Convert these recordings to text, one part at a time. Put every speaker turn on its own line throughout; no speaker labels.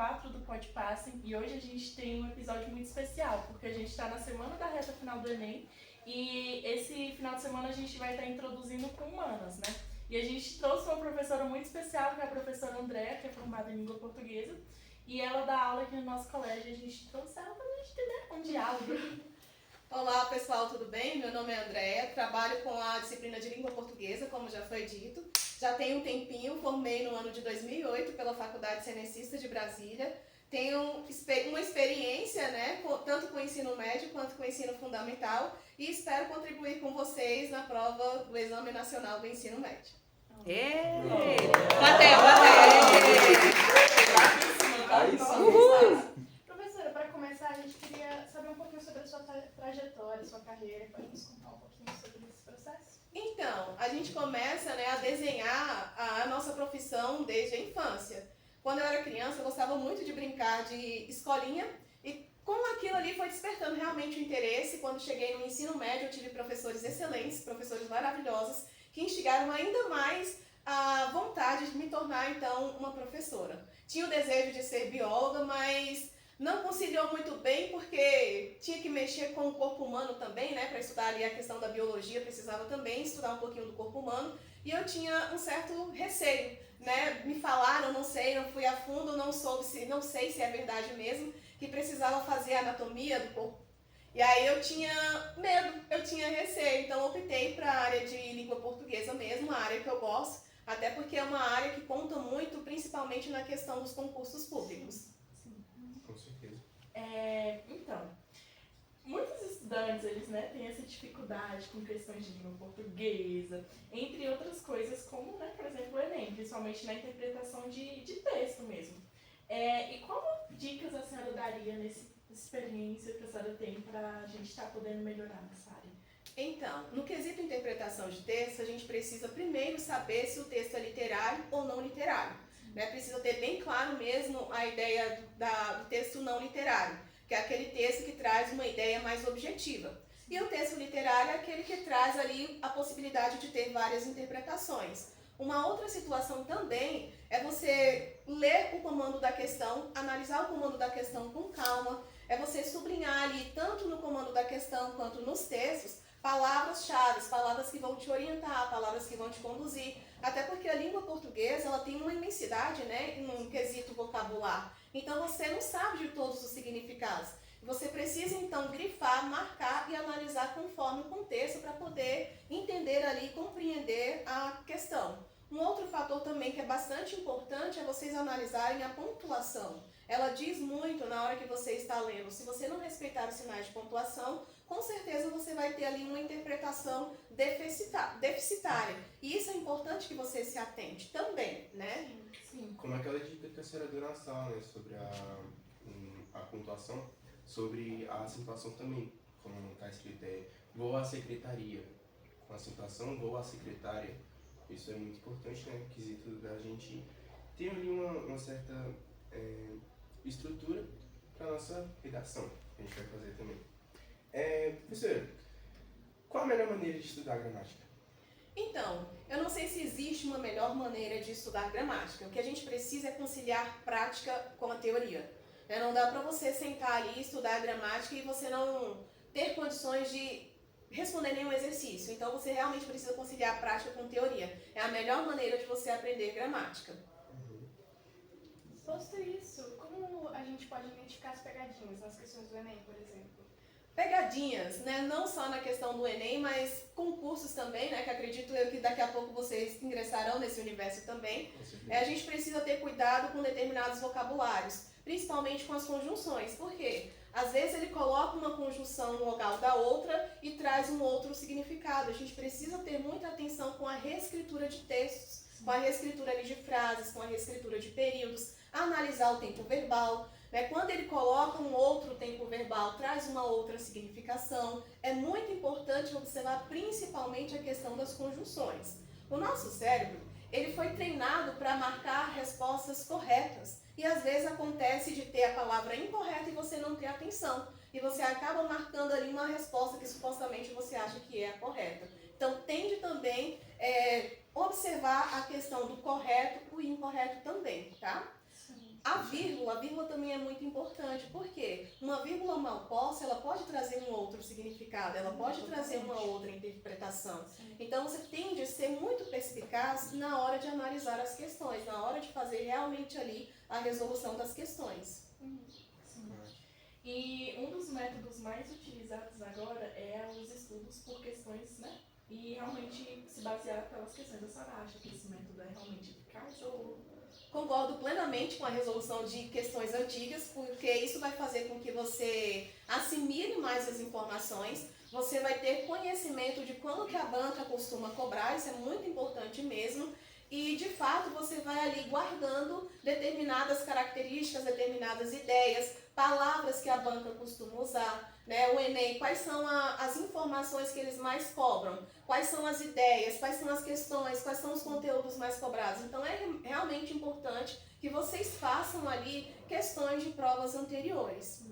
4 do Pode Passem e hoje a gente tem um episódio muito especial, porque a gente está na semana da reta final do Enem e esse final de semana a gente vai estar introduzindo com humanas, né? E a gente trouxe uma professora muito especial, que é a professora Andréa, que é formada em língua portuguesa, e ela dá aula aqui no nosso colégio e a gente trouxe ela para a gente ter, né, um diálogo.
Olá pessoal, tudo bem? Meu nome é Andréa, trabalho com a disciplina de língua portuguesa, como já foi dito. Já tenho um tempinho, formei no ano de 2008 pela Faculdade Cenecista de Brasília. Tenho uma experiência, né, tanto com o ensino médio quanto com o ensino fundamental e espero contribuir com vocês na prova do Exame Nacional do Ensino Médio.
Bateu!
Professora, para começar, a gente queria saber um pouquinho sobre a sua trajetória, sua carreira. Pode nos contar um pouquinho sobre esse processo?
Então, a gente começa, né, a desenhar a nossa profissão desde a infância. Quando eu era criança, eu gostava muito de brincar de escolinha e com aquilo ali foi despertando realmente o interesse. Quando cheguei no ensino médio, eu tive professores excelentes, professores maravilhosos, que instigaram ainda mais a vontade de me tornar, então, uma professora. Tinha o desejo de ser bióloga, mas não conciliou muito bem porque tinha que mexer com o corpo humano também, né? Para estudar ali a questão da biologia, precisava também estudar um pouquinho do corpo humano. E eu tinha um certo receio, né? Me falaram, não sei, não fui a fundo, não sei se é verdade mesmo, que precisava fazer a anatomia do corpo. E aí eu tinha medo, eu tinha receio, então optei para a área de língua portuguesa mesmo, a área que eu gosto, até porque é uma área que conta muito, principalmente na questão dos concursos públicos.
Com certeza.
Então, muitos estudantes, eles, né, têm essa dificuldade com questões de língua portuguesa, entre outras coisas, como, né, por exemplo, o Enem, principalmente na interpretação de texto mesmo. E como dicas a senhora daria nessa experiência que a senhora tem para a gente estar podendo melhorar nessa área?
Então, no quesito interpretação de texto, a gente precisa primeiro saber se o texto é literário ou não literário. Né? Precisa ter bem claro mesmo a ideia do texto não literário, que é aquele texto que traz uma ideia mais objetiva. E o texto literário é aquele que traz ali a possibilidade de ter várias interpretações. Uma outra situação também é você ler o comando da questão, analisar o comando da questão com calma, é você sublinhar ali, tanto no comando da questão quanto nos textos, palavras-chave, palavras que vão te orientar, palavras que vão te conduzir, até porque a língua portuguesa ela tem uma imensidade, né, num quesito vocabular. Então você não sabe de todos os significados. Você precisa então grifar, marcar e analisar conforme o contexto para poder entender ali, compreender a questão. Um outro fator também que é bastante importante é vocês analisarem a pontuação. Ela diz muito na hora que você está lendo. Se você não respeitar os sinais de pontuação, com certeza você vai ter ali uma interpretação deficitária. E isso é importante que você se atente também, né?
Sim.
Como aquela dica que a senhora deu na sala, né, sobre a pontuação, sobre a acentuação também, como está escrito, vou à secretaria. Com a acentuação, vou à secretária. Isso é muito importante, né, no quesito da gente ter ali uma certa estrutura para a nossa redação, que a gente vai fazer também. Professora, qual a melhor maneira de estudar gramática?
Então, eu não sei se existe uma melhor maneira de estudar gramática. O que a gente precisa é conciliar prática com a teoria. Não dá para você sentar ali, estudar gramática e você não ter condições de responder nenhum exercício. Então, você realmente precisa conciliar prática com teoria. É a melhor maneira de você aprender gramática.
Posto isso, como a gente pode identificar as pegadinhas nas questões do Enem, por exemplo?
Pegadinhas, né? Não só na questão do Enem, mas concursos também, né? Que acredito eu que daqui a pouco vocês ingressarão nesse universo também. A gente precisa ter cuidado com determinados vocabulários, principalmente com as conjunções. Por quê? Às vezes ele coloca uma conjunção no lugar da outra e traz um outro significado. A gente precisa ter muita atenção com a reescritura de textos, com a reescritura ali de frases, com a reescritura de períodos, analisar o tempo verbal. Quando ele coloca um outro tempo verbal, traz uma outra significação. É muito importante observar principalmente a questão das conjunções. O nosso cérebro, ele foi treinado para marcar respostas corretas. E às vezes acontece de ter a palavra incorreta e você não ter atenção. E você acaba marcando ali uma resposta que supostamente você acha que é a correta. Então tende também observar a questão do correto e incorreto também, tá? A vírgula também é muito importante, porque uma vírgula mal posta, ela pode trazer um outro significado, ela pode trazer uma outra interpretação. Então você tem de ser muito perspicaz na hora de analisar as questões, na hora de fazer realmente ali a resolução das questões.
Sim. E um dos métodos mais utilizados agora é os estudos por questões, né? E realmente se basear pelas questões. A senhora acha que esse método é realmente eficaz ou...
Concordo plenamente com a resolução de questões antigas, porque isso vai fazer com que você assimile mais as informações, você vai ter conhecimento de quando que a banca costuma cobrar, isso é muito importante mesmo, e de fato você vai ali guardando determinadas características, determinadas ideias, palavras que a banca costuma usar, né? O Enem, quais são as informações que eles mais cobram, quais são as ideias, quais são as questões, quais são os conteúdos mais cobrados. Então é realmente importante que vocês façam ali questões de provas anteriores.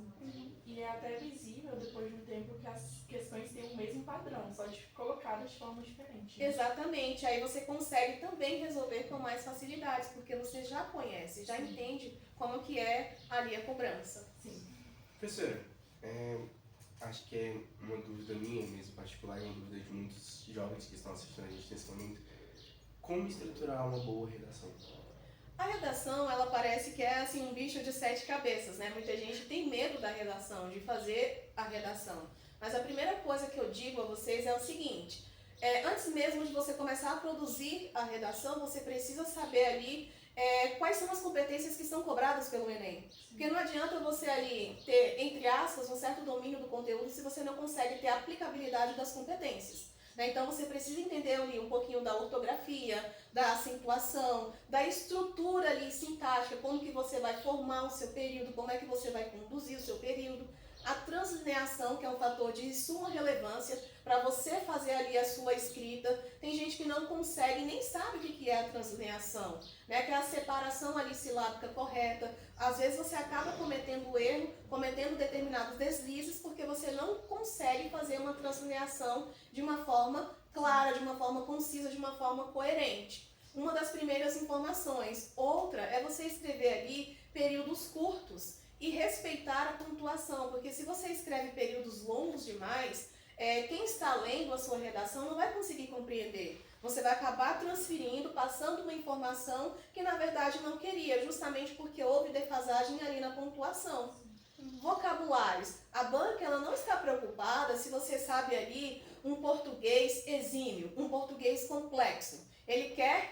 E é até visível, depois de um tempo, que as questões têm o mesmo padrão, só colocadas de forma diferente. Né?
Exatamente, aí você consegue também resolver com mais facilidades, porque você já conhece, já entende como que é ali a cobrança.
Sim.
Professora, acho que é uma dúvida minha mesmo, particular, e uma dúvida de muitos jovens que estão assistindo a gente nesse momento. Como estruturar uma boa redação?
A redação, ela parece que é assim um bicho de 7 cabeças, né? Muita gente tem medo da redação, de fazer a redação. Mas a primeira coisa que eu digo a vocês é o seguinte, antes mesmo de você começar a produzir a redação, você precisa saber ali quais são as competências que são cobradas pelo Enem. Porque não adianta você ali ter, entre aspas, um certo domínio do conteúdo se você não consegue ter a aplicabilidade das competências. Então você precisa entender ali um pouquinho da ortografia, da acentuação, da estrutura ali sintática, como que você vai formar o seu período, como é que você vai conduzir o seu período. A translineação, que é um fator de suma relevância para você fazer ali a sua escrita. Tem gente que não consegue, nem sabe o que é a translineação, né? Que é a separação ali silábica correta. Às vezes você acaba cometendo erro, cometendo determinados deslizes, porque você não consegue fazer uma translineação de uma forma clara, de uma forma concisa, de uma forma coerente. Uma das primeiras informações. Outra é você escrever ali períodos curtos e respeitar a pontuação, porque se você escreve períodos longos demais, quem está lendo a sua redação não vai conseguir compreender. Você vai acabar transferindo, passando uma informação que na verdade não queria, justamente porque houve defasagem ali na pontuação. Vocabulários. A banca ela não está preocupada se você sabe ali um português exímio, um português complexo.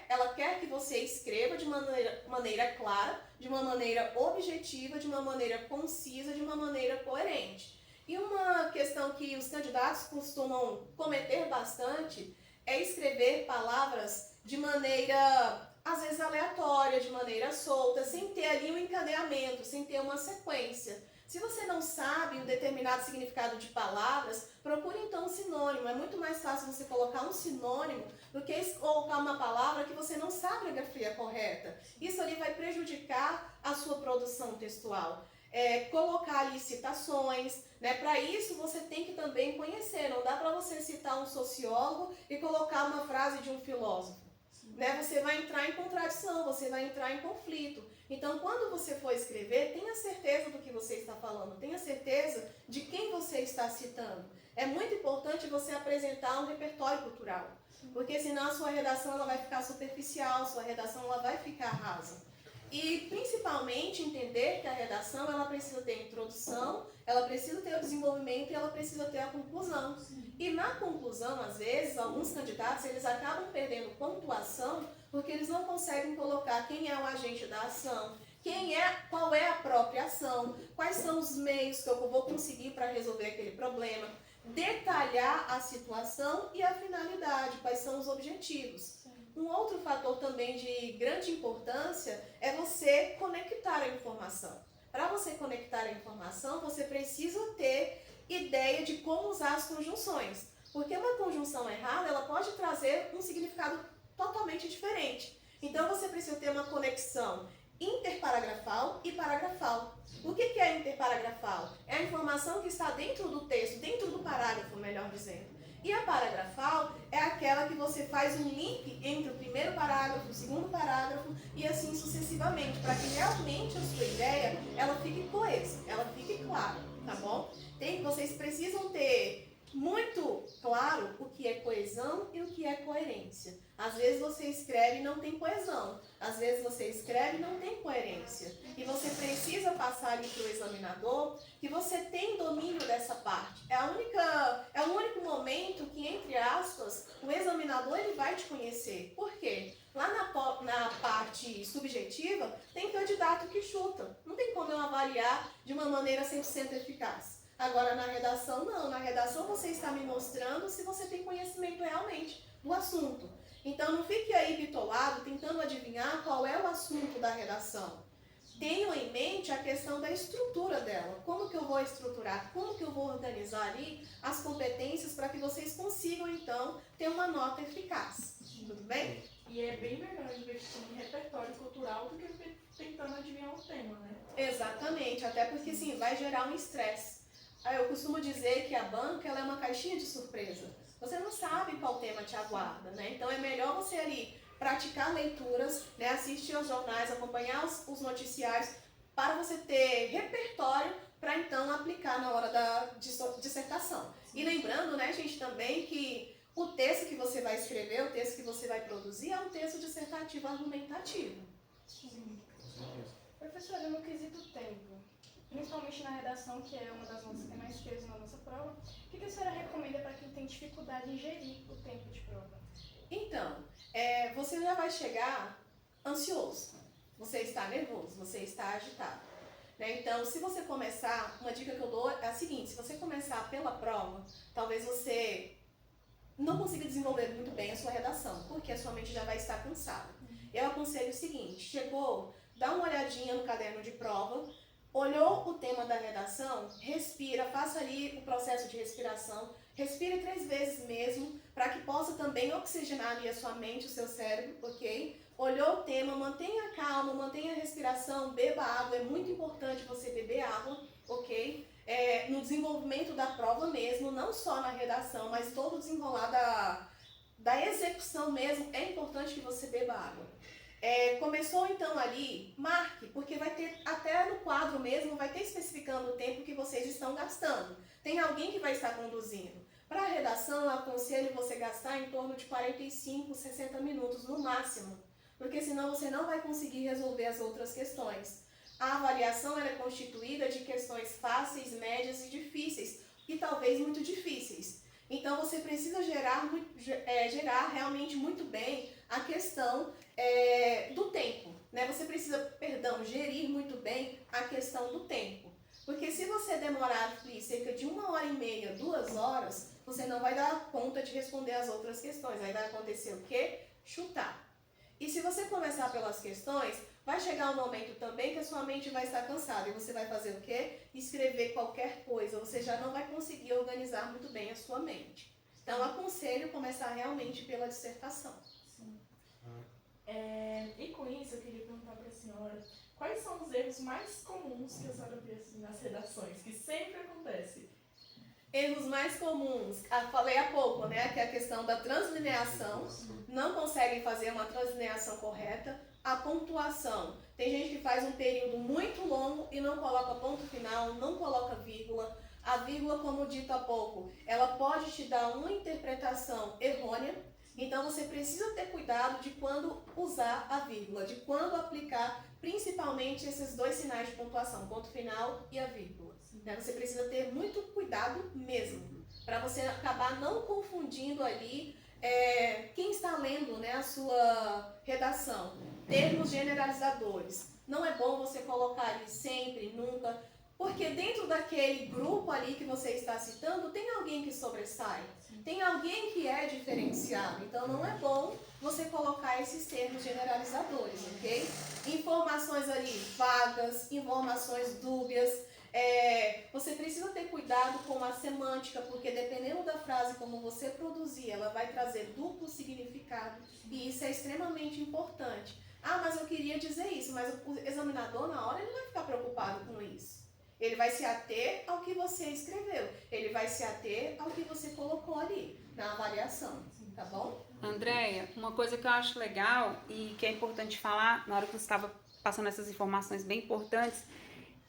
Ela quer que você escreva de maneira clara, de uma maneira objetiva, de uma maneira concisa, de uma maneira coerente. E uma questão que os candidatos costumam cometer bastante é escrever palavras de maneira, às vezes, aleatória, de maneira solta, sem ter ali um encadeamento, sem ter uma sequência. Se você não sabe um determinado significado de palavras, procure então um sinônimo. É muito mais fácil você colocar um sinônimo do que colocar uma palavra que você não sabe a grafia correta. Isso ali vai prejudicar a sua produção textual. Colocar ali citações, né? Para isso você tem que também conhecer. Não dá para você citar um sociólogo e colocar uma frase de um filósofo. Né? Você vai entrar em contradição, você vai entrar em conflito. Então, quando você for escrever, tenha certeza do que você está falando, tenha certeza de quem você está citando. É muito importante você apresentar um repertório cultural, porque senão a sua redação ela vai ficar superficial, a sua redação ela vai ficar rasa. E, principalmente, entender que a redação ela precisa ter introdução, ela precisa ter o desenvolvimento e ela precisa ter a conclusão. E na conclusão, às vezes, alguns candidatos eles acabam perdendo pontuação porque eles não conseguem colocar quem é o agente da ação, qual é a própria ação, quais são os meios que eu vou conseguir para resolver aquele problema, detalhar a situação e a finalidade, quais são os objetivos. Um outro fator também de grande importância é você conectar a informação. Para você conectar a informação, você precisa ter ideia de como usar as conjunções. Porque uma conjunção errada, ela pode trazer um significado totalmente diferente. Então, você precisa ter uma conexão interparagrafal e paragrafal. O que é interparagrafal? É a informação que está dentro do texto, dentro do parágrafo, melhor dizendo. E a paragrafal é aquela que você faz um link entre o primeiro parágrafo, o segundo parágrafo e assim sucessivamente, para que realmente a sua ideia ela fique coesa, ela fique clara, tá bom? Vocês precisam ter muito claro o que é coesão e o que é coerência. Às vezes você escreve e não tem coesão, às vezes você escreve e não tem coerência. E você precisa passar ali para o examinador que você tem domínio dessa parte. É o único momento que, entre aspas, o examinador ele vai te conhecer. Por quê? Lá na parte subjetiva, tem candidato que chuta. Não tem como eu avaliar de uma maneira 100% eficaz. Agora, na redação, não. Na redação, você está me mostrando se você tem conhecimento realmente do assunto. Então, não fique aí bitolado tentando adivinhar qual é o assunto da redação. Tenham em mente a questão da estrutura dela. Como que eu vou estruturar? Como que eu vou organizar ali as competências para que vocês consigam, então, ter uma nota eficaz. Tudo bem?
E é bem melhor investir em repertório cultural do que tentando adivinhar o tema, né?
Exatamente. Até porque, sim, vai gerar um estresse. Eu costumo dizer que a banca ela é uma caixinha de surpresa. Você não sabe qual tema te aguarda, né? Então é melhor você ali praticar leituras, né? Assistir aos jornais, acompanhar os noticiários, para você ter repertório para então aplicar na hora da dissertação. E lembrando, né, gente, também que o texto que você vai escrever, o texto que você vai produzir é um texto dissertativo argumentativo.
Sim. Professora, no quesito tempo, principalmente na redação, que é uma das notas que tem mais peso na nossa prova, o que a senhora recomenda para quem tem dificuldade em gerir o tempo de prova?
Então, você já vai chegar ansioso, você está nervoso, você está agitado. Né? Então, se você começar, uma dica que eu dou é a seguinte: se você começar pela prova, talvez você não consiga desenvolver muito bem a sua redação, porque a sua mente já vai estar cansada. Eu aconselho o seguinte: chegou, dá uma olhadinha no caderno de prova, olhou o tema da redação, respira, faça ali o processo de respiração, respire 3 vezes mesmo, para que possa também oxigenar ali a sua mente, o seu cérebro, ok? Olhou o tema, mantenha calma, mantenha a respiração, beba água, é muito importante você beber água, ok? No desenvolvimento da prova mesmo, não só na redação, mas todo o desenrolar da execução mesmo, é importante que você beba água. Começou então ali, marque, porque vai ter, até no quadro mesmo, vai ter especificando o tempo que vocês estão gastando. Tem alguém que vai estar conduzindo. Para a redação, eu aconselho você gastar em torno de 45, 60 minutos no máximo, porque senão você não vai conseguir resolver as outras questões. A avaliação ela é constituída de questões fáceis, médias e difíceis, e talvez muito difíceis. Então você precisa gerar realmente muito bem a questão do tempo, né? Você precisa, gerir muito bem a questão do tempo. Porque se você demorar cerca de 1h30, 2 horas, você não vai dar conta de responder as outras questões. Aí vai acontecer o quê? Chutar. E se você começar pelas questões, vai chegar um momento também que a sua mente vai estar cansada. E você vai fazer o quê? Escrever qualquer coisa. Você já não vai conseguir organizar muito bem a sua mente. Então, eu aconselho começar realmente pela dissertação.
Sim. E com isso, eu queria perguntar para a senhora, quais são os erros mais comuns que a senhora vê assim, nas redações, que sempre acontece?
Erros mais comuns, falei há pouco, né, que é a questão da translineação, não conseguem fazer uma translineação correta, a pontuação. Tem gente que faz um período muito longo e não coloca ponto final, não coloca vírgula. A vírgula, como dito há pouco, ela pode te dar uma interpretação errônea, então você precisa ter cuidado de quando usar a vírgula, de quando aplicar principalmente esses 2 sinais de pontuação, ponto final e a vírgula. Você precisa ter muito cuidado mesmo, para você acabar não confundindo ali quem está lendo, né, a sua redação. Termos generalizadores. Não é bom você colocar ali sempre, nunca, porque dentro daquele grupo ali que você está citando, tem alguém que sobressai, tem alguém que é diferenciado. Então não é bom você colocar esses termos generalizadores, ok? Informações ali vagas, informações dúbias. Você precisa ter cuidado com a semântica, porque dependendo da frase como você produzir, ela vai trazer duplo significado, e isso é extremamente importante. Mas eu queria dizer isso, mas o examinador na hora ele não vai ficar preocupado com isso. Ele vai se ater ao que você escreveu, ele vai se ater ao que você colocou ali. na avaliação, tá bom?
Andréia, uma coisa que eu acho legal e que é importante falar na hora que você estava passando essas informações bem importantes,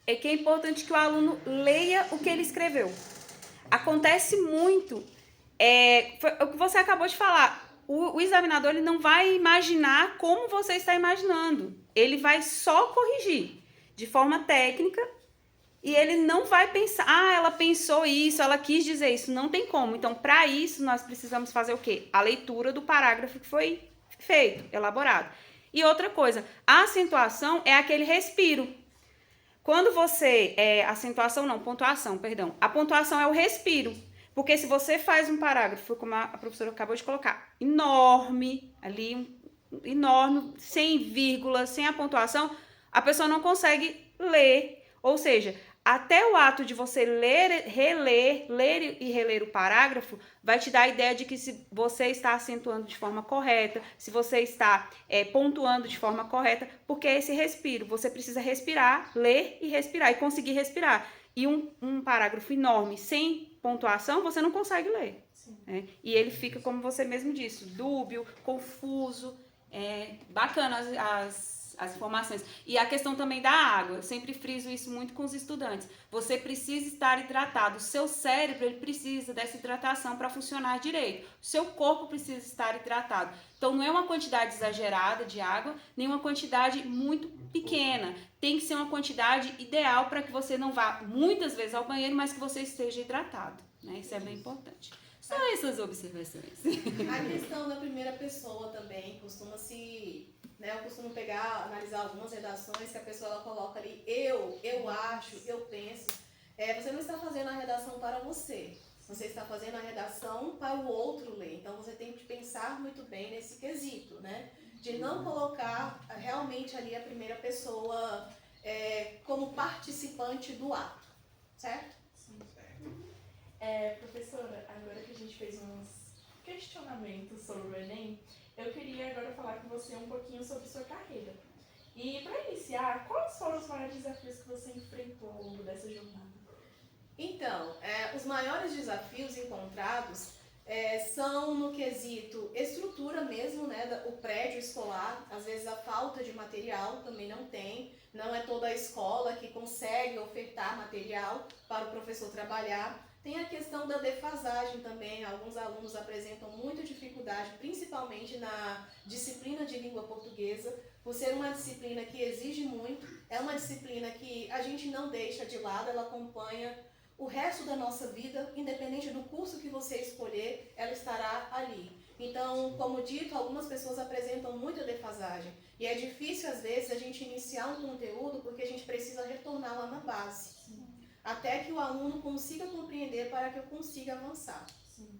é que é importante que o aluno leia o que ele escreveu. Acontece muito, foi o que você acabou de falar, o examinador ele não vai imaginar como você está imaginando, ele vai só corrigir de forma técnica e ele não vai pensar, ela pensou isso, ela quis dizer isso, não tem como. Então, para isso, nós precisamos fazer o quê? A leitura do parágrafo que foi feito, elaborado. E outra coisa, a acentuação é aquele respiro. Quando você, pontuação, perdão. A pontuação é o respiro. Porque se você faz um parágrafo, como a professora acabou de colocar, enorme, ali, enorme, sem vírgula, sem a pontuação, a pessoa não consegue ler. Ou seja, até o ato de você ler e reler o parágrafo vai te dar a ideia de que se você está acentuando de forma correta, se você está pontuando de forma correta, porque é esse respiro. Você precisa respirar, ler e respirar, e conseguir respirar. E um parágrafo enorme, sem pontuação, você não consegue ler. Né? E ele fica, como você mesmo disse, dúbio, confuso, bacana as informações. E a questão também da água, eu sempre friso isso muito com os estudantes. Você precisa estar hidratado, o seu cérebro ele precisa dessa hidratação para funcionar direito. O seu corpo precisa estar hidratado. Então não é uma quantidade exagerada de água, nem uma quantidade muito pequena. Tem que ser uma quantidade ideal para que você não vá muitas vezes ao banheiro, mas que você esteja hidratado. Né? Isso é bem importante. Só essas observações.
A questão da primeira pessoa também costuma-se... Eu costumo analisar algumas redações que a pessoa ela coloca ali, eu acho, eu penso. Você não está fazendo a redação para você, você está fazendo a redação para o outro ler. Então você tem que pensar muito bem nesse quesito, né? De não colocar realmente ali a primeira pessoa como participante do ato, certo?
Sim. Professora, agora que a gente fez uns questionamentos sobre o Enem, eu queria agora falar com você um pouquinho sobre sua carreira. E para iniciar, quais foram os maiores desafios que você enfrentou ao longo dessa jornada?
Então, os maiores desafios encontrados são no quesito estrutura mesmo, né, o prédio escolar. Às vezes a falta de material também não é toda a escola que consegue ofertar material para o professor trabalhar. Tem a questão da defasagem também, alguns alunos apresentam muita dificuldade, principalmente na disciplina de língua portuguesa, por ser uma disciplina que exige muito, é uma disciplina que a gente não deixa de lado, ela acompanha o resto da nossa vida, independente do curso que você escolher, ela estará ali. Então, como dito, algumas pessoas apresentam muita defasagem, e é difícil às vezes a gente iniciar um conteúdo porque a gente precisa retornar lá na base. Até que o aluno consiga compreender para que eu consiga avançar.
Sim.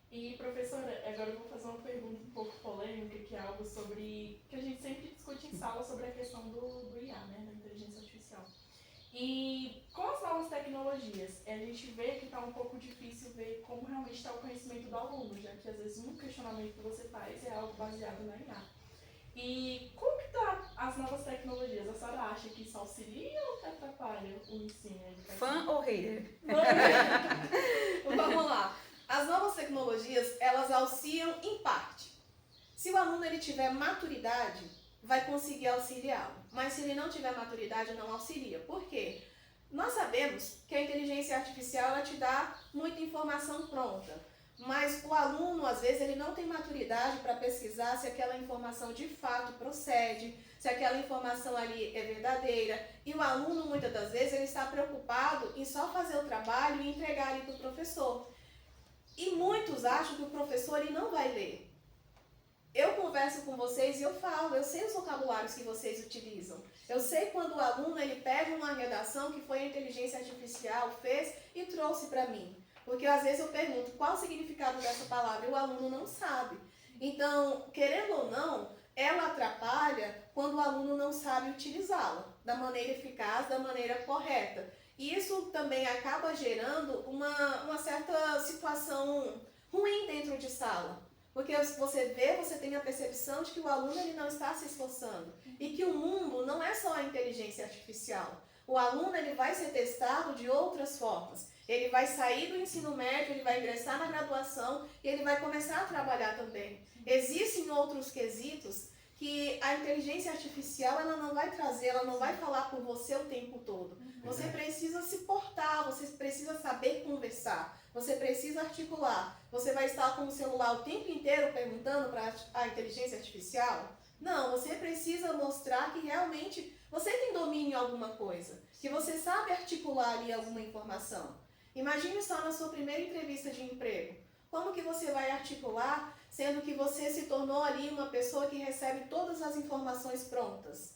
E, professora, agora eu vou fazer uma pergunta um pouco polêmica, que é algo sobre... que a gente sempre discute em sala sobre a questão do IA, né, da inteligência artificial. E com as novas tecnologias, a gente vê que está um pouco difícil ver como realmente está o conhecimento do aluno, já que às vezes um questionamento que você faz é algo baseado na IA. E como que tá as novas tecnologias? A senhora acha que isso auxilia ou que atrapalha o ensino?
Fã ou hater?
Vamos lá. As novas tecnologias, elas auxiliam em parte. Se o aluno ele tiver maturidade, vai conseguir auxiliá-lo. Mas se ele não tiver maturidade, não auxilia. Por quê? Nós sabemos que a inteligência artificial ela te dá muita informação pronta. Mas o aluno, às vezes, ele não tem maturidade para pesquisar se aquela informação de fato procede, se aquela informação ali é verdadeira. E o aluno, muitas das vezes, ele está preocupado em só fazer o trabalho e entregar ali para o professor. E muitos acham que o professor ele não vai ler. Eu converso com vocês e eu falo, eu sei os vocabulários que vocês utilizam. Eu sei quando o aluno ele pega uma redação que foi a inteligência artificial, fez e trouxe para mim. Porque às vezes eu pergunto qual o significado dessa palavra e o aluno não sabe. Então, querendo ou não, ela atrapalha quando o aluno não sabe utilizá-la da maneira eficaz, da maneira correta. E isso também acaba gerando uma certa situação ruim dentro de sala. Porque você tem a percepção de que o aluno ele não está se esforçando. E que o mundo não é só a inteligência artificial. O aluno ele vai ser testado de outras formas. Ele vai sair do ensino médio, ele vai ingressar na graduação e ele vai começar a trabalhar também. Existem outros quesitos que a inteligência artificial ela não vai trazer, ela não vai falar por você o tempo todo. Você precisa se portar, você precisa saber conversar, você precisa articular. Você vai estar com o celular o tempo inteiro perguntando para a inteligência artificial? Não, você precisa mostrar que realmente você tem domínio em alguma coisa, que você sabe articular ali alguma informação. Imagine só na sua primeira entrevista de emprego. Como que você vai articular, sendo que você se tornou ali uma pessoa que recebe todas as informações prontas?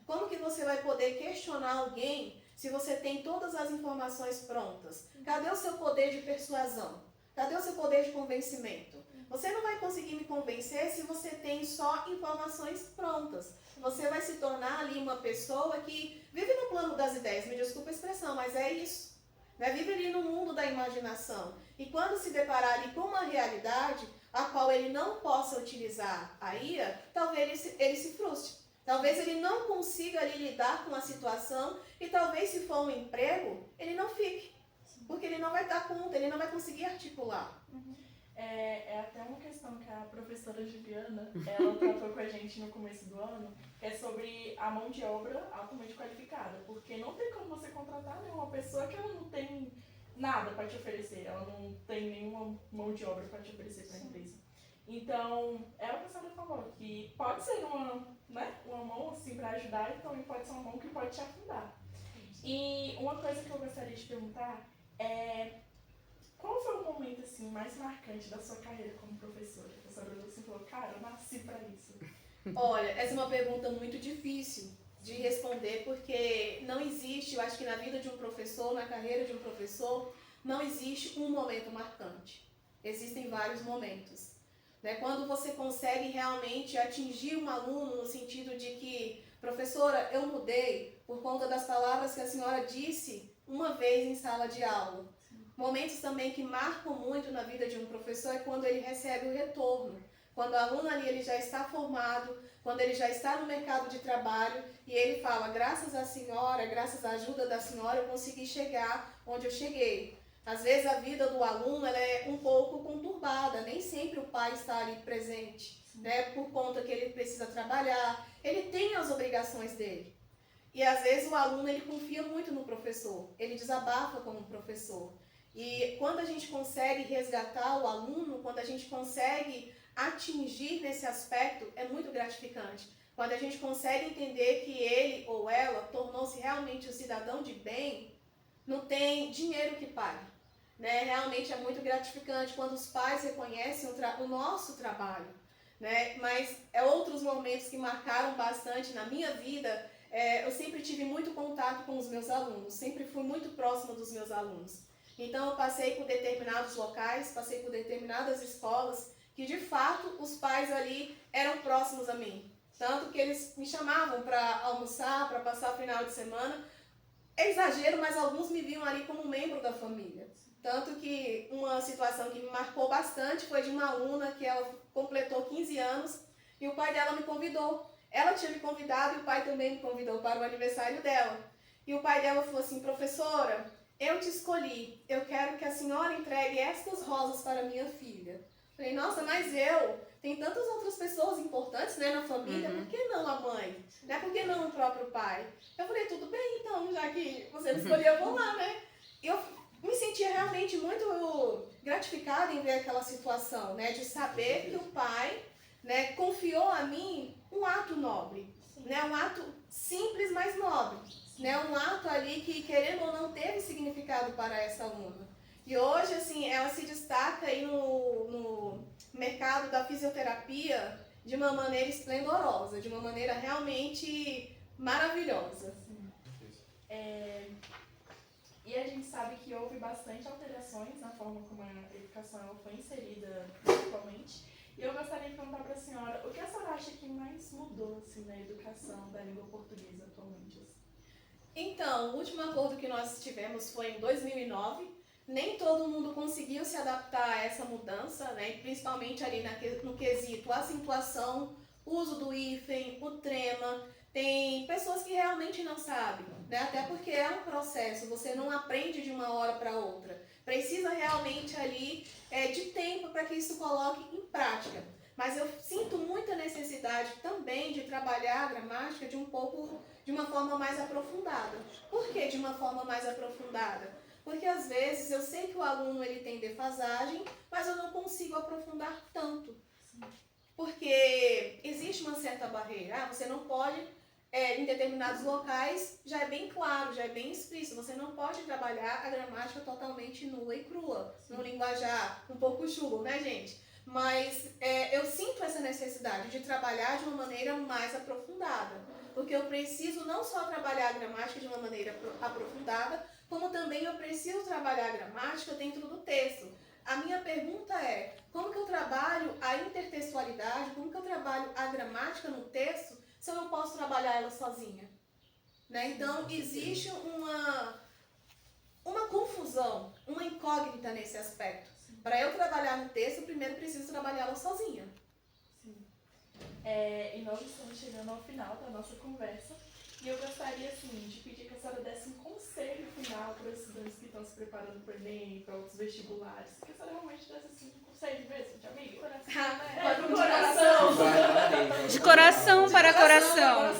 Como que você vai poder questionar alguém se você tem todas as informações prontas? Cadê o seu poder de persuasão? Cadê o seu poder de convencimento? Você não vai conseguir me convencer se você tem só informações prontas. Você vai se tornar ali uma pessoa que vive no plano das ideias, me desculpa a expressão, mas é isso. Né? Vive ali no mundo da imaginação. E quando se deparar ali com uma realidade a qual ele não possa utilizar a IA, talvez ele se frustre. Talvez ele não consiga ali lidar com a situação e talvez se for um emprego, ele não fique. Porque ele não vai dar conta, ele não vai conseguir articular.
É até uma questão que a professora Juliana, ela tratou com a gente no começo do ano, que é sobre a mão de obra altamente qualificada, porque não tem como você contratar uma pessoa que ela não tem nada para te oferecer, ela não tem nenhuma mão de obra para te oferecer para a empresa. Então, ela professora falou que pode ser uma mão assim para ajudar e também pode ser uma mão que pode te afundar. E uma coisa que eu gostaria de perguntar é: qual foi o momento assim, mais marcante da sua carreira como professora? A professora assim falou, cara, eu nasci para isso.
Olha, essa é uma pergunta muito difícil de responder, porque não existe, eu acho que na vida de um professor, na carreira de um professor, não existe um momento marcante. Existem vários momentos. Né? Quando você consegue realmente atingir um aluno no sentido de que, professora, eu mudei por conta das palavras que a senhora disse uma vez em sala de aula. Momentos também que marcam muito na vida de um professor é quando ele recebe o retorno. Quando o aluno ali ele já está formado, quando ele já está no mercado de trabalho e ele fala, graças à senhora, graças à ajuda da senhora, eu consegui chegar onde eu cheguei. Às vezes a vida do aluno ela é um pouco conturbada, nem sempre o pai está ali presente, né, por conta que ele precisa trabalhar, ele tem as obrigações dele. E às vezes o aluno ele confia muito no professor, ele desabafa com o professor. E quando a gente consegue resgatar o aluno, quando a gente consegue atingir nesse aspecto, é muito gratificante. Quando a gente consegue entender que ele ou ela tornou-se realmente um cidadão de bem, não tem dinheiro que pague. Né? Realmente é muito gratificante quando os pais reconhecem o nosso trabalho. Né? Mas outros momentos que marcaram bastante na minha vida, eu sempre tive muito contato com os meus alunos, sempre fui muito próxima dos meus alunos. Então eu passei por determinados locais, passei por determinadas escolas, que de fato os pais ali eram próximos a mim. Tanto que eles me chamavam para almoçar, para passar o final de semana. É exagero, mas alguns me viam ali como um membro da família. Tanto que uma situação que me marcou bastante foi de uma aluna que ela completou 15 anos e o pai dela me convidou. Ela tinha me convidado e o pai também me convidou para o aniversário dela. E o pai dela falou assim, professora, eu te escolhi, eu quero que a senhora entregue estas rosas para minha filha. Falei, nossa, mas tem tantas outras pessoas importantes, né, na família, por que não a mãe? Né? Por que não o próprio pai? Eu falei, tudo bem então, já que você me escolheu, eu vou lá, né? E eu me sentia realmente muito gratificada em ver aquela situação, né, de saber que o pai, né, confiou a mim um ato nobre, né, um ato simples, mas nobre. Né, um ato ali que, querendo ou não, teve significado para essa aluna. E hoje, assim, ela se destaca aí no mercado da fisioterapia de uma maneira esplendorosa, de uma maneira realmente maravilhosa.
E a gente sabe que houve bastante alterações na forma como a educação foi inserida atualmente. E eu gostaria de perguntar para a senhora, o que a senhora acha que mais mudou assim, na educação da língua portuguesa atualmente?
Então, o último acordo que nós tivemos foi em 2009. Nem todo mundo conseguiu se adaptar a essa mudança, né? Principalmente ali no quesito acentuação o uso do hífen, o trema. Tem pessoas que realmente não sabem, né? Até porque é um processo, você não aprende de uma hora para outra. Precisa realmente ali de tempo para que isso coloque em prática. Mas eu sinto muita necessidade também de trabalhar a gramática de uma forma mais aprofundada. Por que de uma forma mais aprofundada? Porque às vezes eu sei que o aluno ele tem defasagem, mas eu não consigo aprofundar tanto. Porque existe uma certa barreira. Você não pode, em determinados locais, já é bem claro, já é bem explícito. Você não pode trabalhar a gramática totalmente nua e crua, num linguajar um pouco chulo, né, gente? Mas eu sinto essa necessidade de trabalhar de uma maneira mais aprofundada. Porque eu preciso não só trabalhar a gramática de uma maneira aprofundada, como também eu preciso trabalhar a gramática dentro do texto. A minha pergunta é, como que eu trabalho a intertextualidade, como que eu trabalho a gramática no texto, se eu não posso trabalhar ela sozinha? Né? Então, existe uma confusão, uma incógnita nesse aspecto. Para eu trabalhar no texto, eu primeiro preciso trabalhá-la sozinha.
Sim. E nós estamos chegando ao final da nossa conversa. E eu gostaria, assim, de pedir que a senhora desse um conselho final para os estudantes que estão se preparando para o Enem, para outros vestibulares. Que a senhora realmente desse, assim, um conselho mesmo, de amigo.
Do coração.
De coração para coração.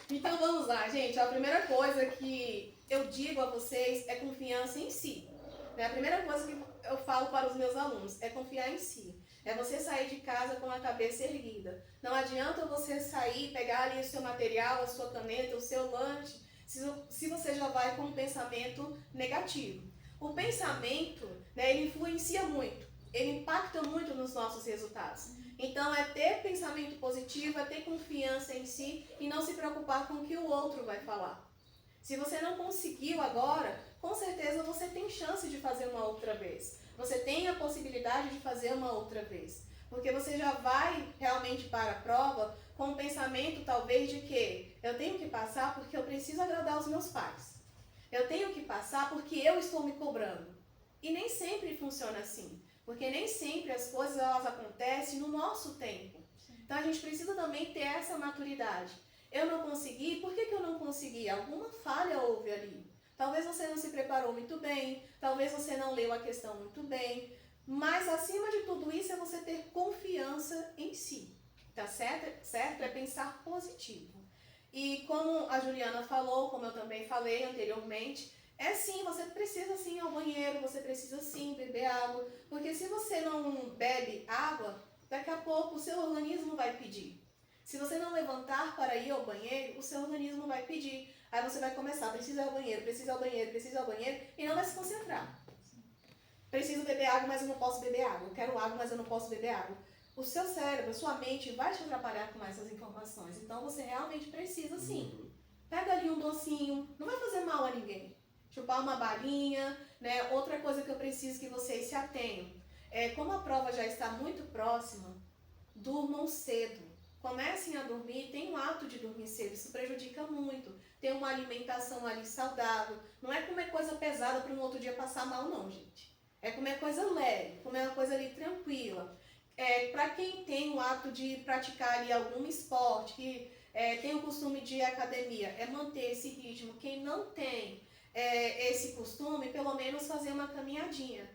Então, vamos lá, gente. A primeira coisa que eu digo a vocês é confiança em si. A primeira coisa que eu falo para os meus alunos é confiar em si. É você sair de casa com a cabeça erguida. Não adianta você sair, pegar ali o seu material, a sua caneta, o seu lanche, se você já vai com um pensamento negativo. O pensamento, ele influencia muito, ele impacta muito nos nossos resultados. Então, é ter pensamento positivo, é ter confiança em si e não se preocupar com o que o outro vai falar. Se você não conseguiu agora, com certeza você tem chance de fazer uma outra vez. Você tem a possibilidade de fazer uma outra vez. Porque você já vai realmente para a prova com o pensamento talvez de que eu tenho que passar porque eu preciso agradar os meus pais. Eu tenho que passar porque eu estou me cobrando. E nem sempre funciona assim. Porque nem sempre as coisas elas acontecem no nosso tempo. Então a gente precisa também ter essa maturidade. Eu não consegui, por que eu não consegui? Alguma falha houve ali. Talvez você não se preparou muito bem, talvez você não leu a questão muito bem, mas acima de tudo isso é você ter confiança em si, tá certo? Certo? É pensar positivo. E como a Juliana falou, como eu também falei anteriormente, você precisa sim ir ao banheiro, você precisa sim beber água, porque se você não bebe água, daqui a pouco o seu organismo vai pedir. Se você não levantar para ir ao banheiro, o seu organismo vai pedir. Aí você vai começar, preciso ir ao banheiro, preciso ir ao banheiro, preciso ir ao banheiro, e não vai se concentrar. Preciso beber água, mas eu não posso beber água. Eu quero água, mas eu não posso beber água. O seu cérebro, a sua mente vai te atrapalhar com essas informações. Então você realmente precisa sim. Pega ali um docinho, não vai fazer mal a ninguém. Chupar uma balinha, né? Outra coisa que eu preciso que vocês se atenham. Como a prova já está muito próxima, durmam cedo. Comecem a dormir, tem um hábito de dormir cedo, isso prejudica muito. Ter uma alimentação ali saudável. Não é comer coisa pesada para no outro dia passar mal, não, gente. É comer coisa leve, comer uma coisa ali tranquila. Para quem tem o hábito de praticar ali algum esporte, que tem o costume de ir à academia, é manter esse ritmo. Quem não tem esse costume, pelo menos fazer uma caminhadinha.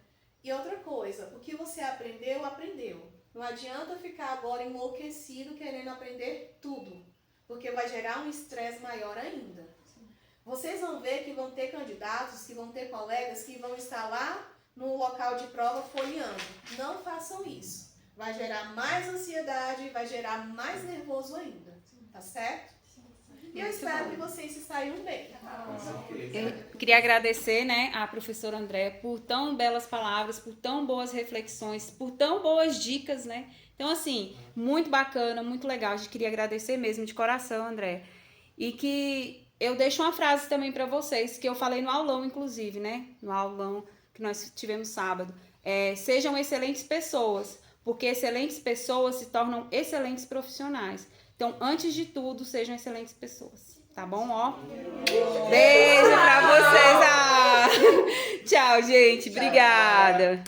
E outra coisa, o que você aprendeu, aprendeu. Não adianta ficar agora enlouquecido querendo aprender tudo, porque vai gerar um estresse maior ainda. Vocês vão ver que vão ter candidatos, que vão ter colegas que vão estar lá no local de prova folheando. Não façam isso. Vai gerar mais ansiedade, vai gerar mais nervoso ainda. Tá certo? E eu espero que vocês se saiam bem.
Eu queria agradecer, né, a professora Andréa por tão belas palavras, por tão boas reflexões, por tão boas dicas, né? Então, assim, muito bacana, muito legal. A gente queria agradecer mesmo de coração, Andréa. E que eu deixo uma frase também para vocês, que eu falei no aulão, inclusive, né? No aulão que nós tivemos sábado. Sejam excelentes pessoas, porque excelentes pessoas se tornam excelentes profissionais. Então, antes de tudo, sejam excelentes pessoas. Tá bom? Ó. Beijo pra vocês. Tchau, gente. Obrigada.